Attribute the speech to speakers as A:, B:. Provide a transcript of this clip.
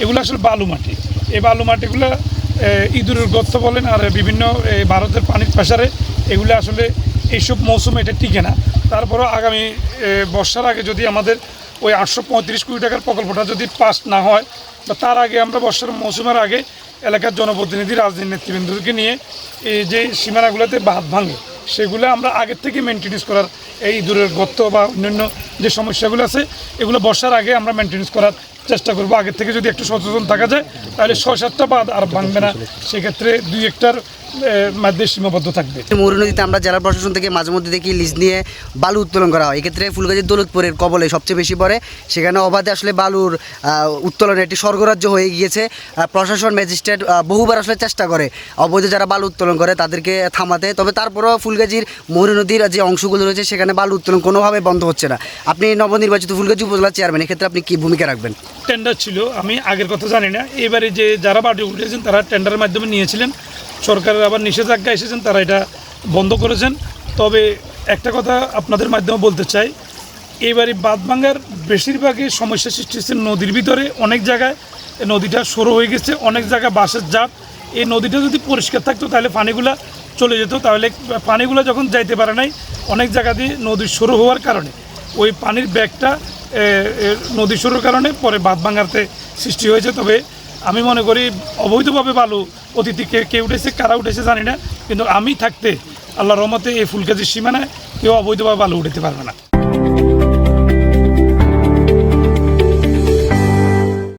A: এগুলো আসলে বালু মাটি। এই বালু মাটিগুলো ইঁদুরের গর্ত বলেন আর বিভিন্ন ভারতের পানির প্রেসারে এগুলো আসলে এইসব মৌসুমে এটা টিকে না। তারপরও আগামী বর্ষার আগে যদি আমাদের ওই 835 কোটি টাকার প্রকল্পটা যদি পাস না হয় বা তার আগে আমরা বর্ষার মৌসুমের আগে এলাকার জনপ্রতিনিধি রাজনীতি নেতৃবৃন্দকে নিয়ে এই যে সীমানাগুলোতে বাঁধ ভাঙে সেগুলো আমরা আগের থেকে মেনটেন্স করার, এই ইঁদুরের গর্ত বা অন্যান্য যে সমস্যাগুলো আছে এগুলো বর্ষার আগে আমরা মেনটেন্স করার চেষ্টা করবো। আগের থেকে যদি একটু সচেতন থাকা যায় তাহলে 6-7টা বাঁধ আর ভাঙবে না, সেক্ষেত্রে 2-1টার মধ্যে সীমাবদ্ধ থাকবে।
B: মৌরী নদীতে আমরা জেলা প্রশাসন থেকে মাঝে মধ্যে দেখি লিজ নিয়ে বালু উত্তোলন করা হয়। এক্ষেত্রে ফুলগাজীর দৌলতপুরের কবলে সবচেয়ে বেশি পড়ে। সেখানে অবাধে আসলে বালুর উত্তোলনের একটি স্বর্গরাজ্য হয়ে গিয়েছে। প্রশাসন ম্যাজিস্ট্রেট বহুবার আসলে চেষ্টা করে অবৈধ যারা বালু উত্তোলন করে তাদেরকে থামাতে, তবে তারপরেও ফুলগাজীর মৌরী নদীর যে অংশগুলো রয়েছে সেখানে বালু উত্তোলন কোনোভাবে বন্ধ হচ্ছে না। আপনি নবনির্বাচিত ফুলগাজী উপজেলা চেয়ারম্যান, এক্ষেত্রে আপনি কী ভূমিকা রাখবেন?
A: টেন্ডার ছিল, আমি আগের কথা জানি না, এবারে যে যারা বাড়ি উঠেছেন তারা টেন্ডারের মাধ্যমে নিয়েছিলেন, সরকারের আবার নিষেধাজ্ঞা এসেছেন, তারা এটা বন্ধ করেছেন। তবে একটা কথা আপনাদের মাধ্যমে বলতে চাই, এবারে বাঁধ ভাঙার বেশিরভাগই সমস্যা সৃষ্টি হচ্ছে নদীর ভিতরে। অনেক জায়গায় নদীটা সরু হয়ে গেছে, অনেক জায়গায় বাঁশের জাত। এই নদীটা যদি পরিষ্কার থাকতো তাহলে পানিগুলা চলে যেত, তাহলে পানিগুলো যখন যাইতে পারে নাই অনেক জায়গা দিয়ে নদীর সরু হওয়ার কারণে ওই পানির ব্যাগটা নদী সরুর কারণে পরে বাঁধ ভাঙাতে সৃষ্টি হয়েছে। তবে আমি মনে করি অবৈধভাবে বালু অতীতে কে উঠেছে, কারা উঠেছে জানি না, কিন্তু আমি থাকতে আল্লাহর রহমতে এই ফুলগাজীর সীমানায় কেউ অবৈধভাবে বালু উঠাতে পারবে না।